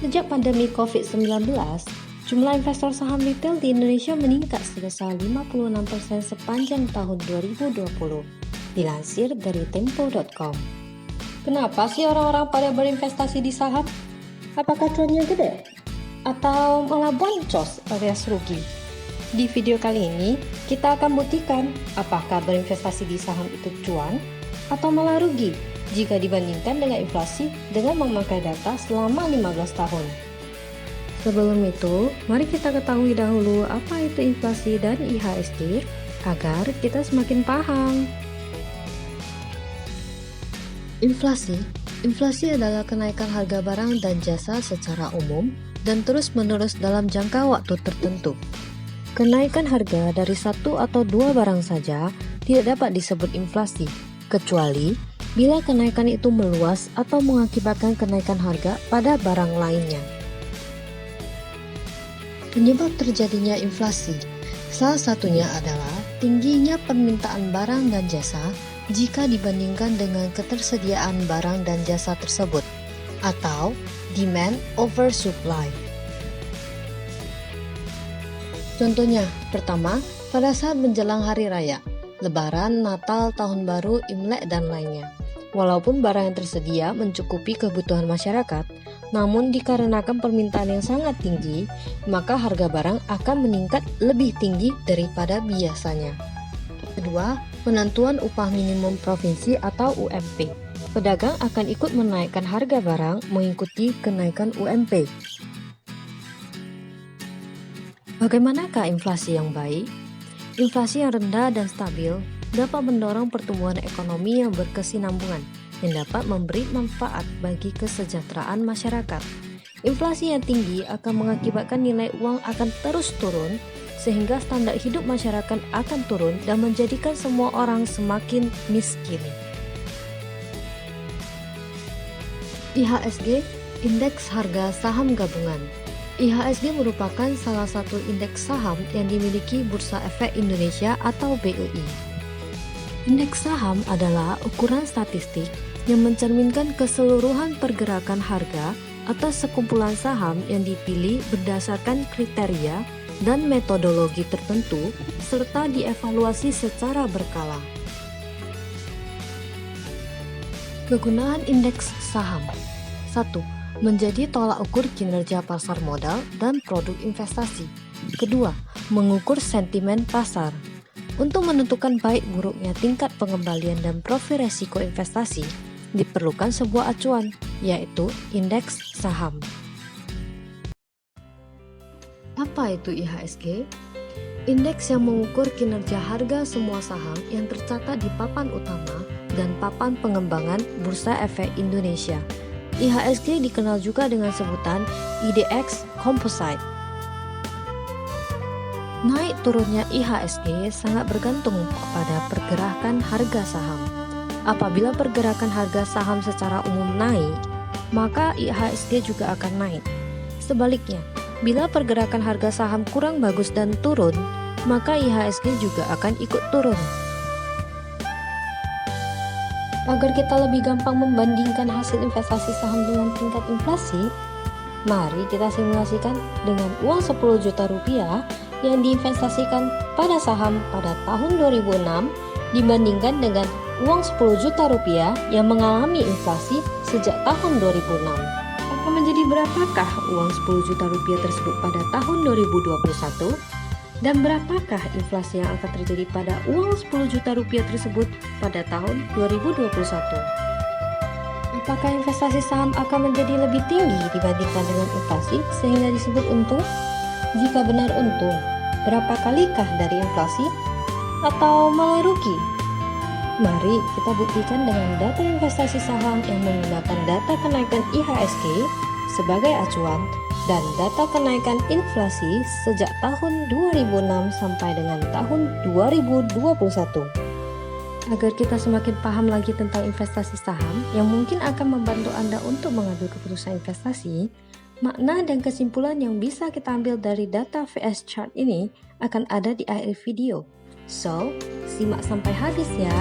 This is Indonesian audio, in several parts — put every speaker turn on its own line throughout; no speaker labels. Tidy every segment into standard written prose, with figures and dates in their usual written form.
Sejak pandemi COVID-19, jumlah investor saham retail di Indonesia meningkat sebesar 56% sepanjang tahun 2020, dilansir dari Tempo.com. Kenapa sih orang-orang pada berinvestasi di saham? Apakah cuannya gede? Atau malah boncos alias rugi? Di video kali ini, kita akan buktikan apakah berinvestasi di saham itu cuan atau malah rugi jika dibandingkan dengan inflasi dengan memakai data selama 15 tahun. Sebelum itu, mari kita ketahui dahulu apa itu inflasi dan IHSG agar kita semakin paham. Inflasi adalah kenaikan harga barang dan jasa secara umum dan terus-menerus dalam jangka waktu tertentu. Kenaikan harga dari satu atau dua barang saja tidak dapat disebut inflasi, kecuali bila kenaikan itu meluas atau mengakibatkan kenaikan harga pada barang lainnya. Penyebab terjadinya inflasi, salah satunya adalah tingginya permintaan barang dan jasa jika dibandingkan dengan ketersediaan barang dan jasa tersebut, atau demand over supply. Contohnya, pertama, pada saat menjelang hari raya, Lebaran, Natal, Tahun Baru, Imlek, dan lainnya. Walaupun barang yang tersedia mencukupi kebutuhan masyarakat, namun dikarenakan permintaan yang sangat tinggi, maka harga barang akan meningkat lebih tinggi daripada biasanya. Kedua, penentuan upah minimum provinsi atau UMP. Pedagang akan ikut menaikkan harga barang mengikuti kenaikan UMP. Bagaimanakah inflasi yang baik? Inflasi yang rendah dan stabil dapat mendorong pertumbuhan ekonomi yang berkesinambungan yang dapat memberi manfaat bagi kesejahteraan masyarakat. Inflasi yang tinggi akan mengakibatkan nilai uang akan terus turun, sehingga standar hidup masyarakat akan turun dan menjadikan semua orang semakin miskin. IHSG, Indeks Harga Saham Gabungan. IHSG merupakan salah satu indeks saham yang dimiliki Bursa Efek Indonesia atau BEI. Indeks saham adalah ukuran statistik yang mencerminkan keseluruhan pergerakan harga atas sekumpulan saham yang dipilih berdasarkan kriteria dan metodologi tertentu serta dievaluasi secara berkala. Kegunaan indeks saham. 1. Menjadi tolak ukur kinerja pasar modal dan produk investasi. Kedua, mengukur sentimen pasar. Untuk menentukan baik buruknya tingkat pengembalian dan profil resiko investasi, diperlukan sebuah acuan, yaitu indeks saham. Apa itu IHSG? Indeks yang mengukur kinerja harga semua saham yang tercatat di papan utama dan papan pengembangan Bursa Efek Indonesia. IHSG dikenal juga dengan sebutan IDX Composite. Naik turunnya IHSG sangat bergantung kepada pergerakan harga saham. Apabila pergerakan harga saham secara umum naik, maka IHSG juga akan naik. Sebaliknya, bila pergerakan harga saham kurang bagus dan turun, maka IHSG juga akan ikut turun. Agar kita lebih gampang membandingkan hasil investasi saham dengan tingkat inflasi, mari kita simulasikan dengan uang 10 juta rupiah yang diinvestasikan pada saham pada tahun 2006 dibandingkan dengan uang 10 juta rupiah yang mengalami inflasi sejak tahun 2006. Akan menjadi berapakah uang 10 juta rupiah tersebut pada tahun 2021? Dan berapakah inflasi yang akan terjadi pada uang 10 juta rupiah tersebut pada tahun 2021? Apakah investasi saham akan menjadi lebih tinggi dibandingkan dengan inflasi sehingga disebut untung? Jika benar untung, berapa kalikah dari inflasi? Atau malah rugi? Mari kita buktikan dengan data investasi saham yang menggunakan data kenaikan IHSG sebagai acuan dan data kenaikan inflasi sejak tahun 2006 sampai dengan tahun 2021. Agar kita semakin paham lagi tentang investasi saham yang mungkin akan membantu Anda untuk mengambil keputusan investasi, makna dan kesimpulan yang bisa kita ambil dari data VS Chart ini akan ada di akhir video. So, simak sampai habis ya.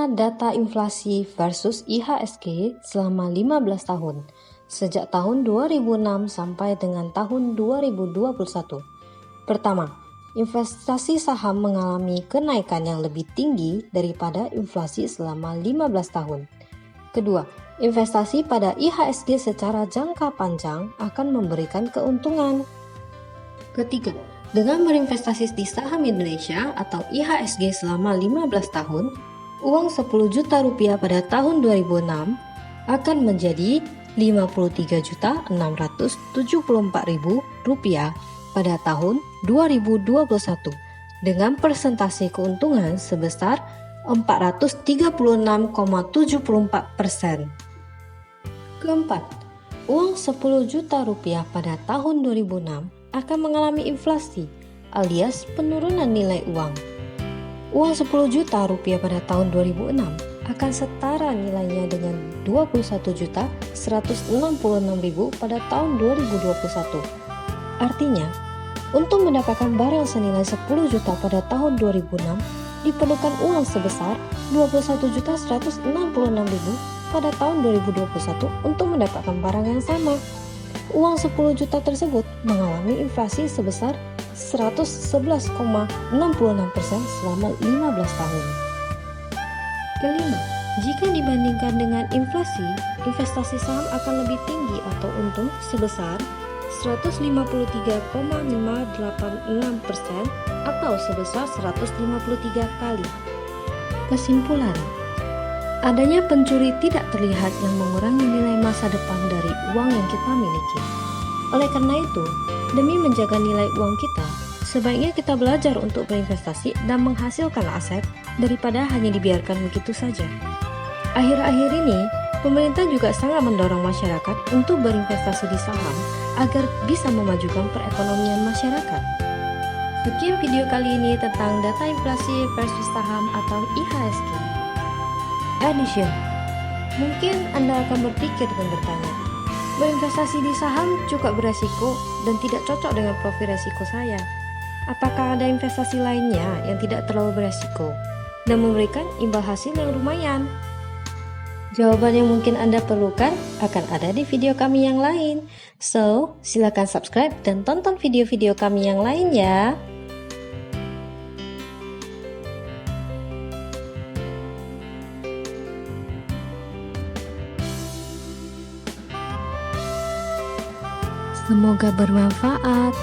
Bagaimana data inflasi versus IHSG selama 15 tahun, sejak tahun 2006 sampai dengan tahun 2021? Pertama, investasi saham mengalami kenaikan yang lebih tinggi daripada inflasi selama 15 tahun. Kedua, investasi pada IHSG secara jangka panjang akan memberikan keuntungan. Ketiga, dengan berinvestasi di saham Indonesia atau IHSG selama 15 tahun, uang 10 juta rupiah pada tahun 2006 akan menjadi 53.674.000 rupiah pada tahun 2021 dengan persentase keuntungan sebesar 436,74%. Keempat, uang 10 juta rupiah pada tahun 2006 akan mengalami inflasi alias penurunan nilai uang. Uang 10 juta rupiah pada tahun 2006 akan setara nilainya dengan 21.166.000 pada tahun 2021. Artinya, untuk mendapatkan barang senilai 10 juta pada tahun 2006, diperlukan uang sebesar 21.166.000 pada tahun 2021 untuk mendapatkan barang yang sama. Uang 10 juta tersebut mengalami inflasi sebesar 111,66% selama 15 tahun. Kelima, jika dibandingkan dengan inflasi, investasi saham akan lebih tinggi atau untung sebesar 153,586% atau sebesar 153 kali. Kesimpulan, adanya pencuri tidak terlihat yang mengurangi nilai masa depan dari uang yang kita miliki. Oleh karena itu, demi menjaga nilai uang kita, sebaiknya kita belajar untuk berinvestasi dan menghasilkan aset daripada hanya dibiarkan begitu saja. Akhir-akhir ini, pemerintah juga sangat mendorong masyarakat untuk berinvestasi di saham agar bisa memajukan perekonomian masyarakat. Sekian video kali ini tentang data inflasi versus saham atau IHSG. Addition, mungkin Anda akan berpikir dan bertanya, berinvestasi di saham cukup beresiko dan tidak cocok dengan profil resiko saya. Apakah ada investasi lainnya yang tidak terlalu beresiko dan memberikan imbal hasil yang lumayan? Jawaban yang mungkin Anda perlukan akan ada di video kami yang lain. So, silakan subscribe dan tonton video-video kami yang lain ya. Semoga bermanfaat.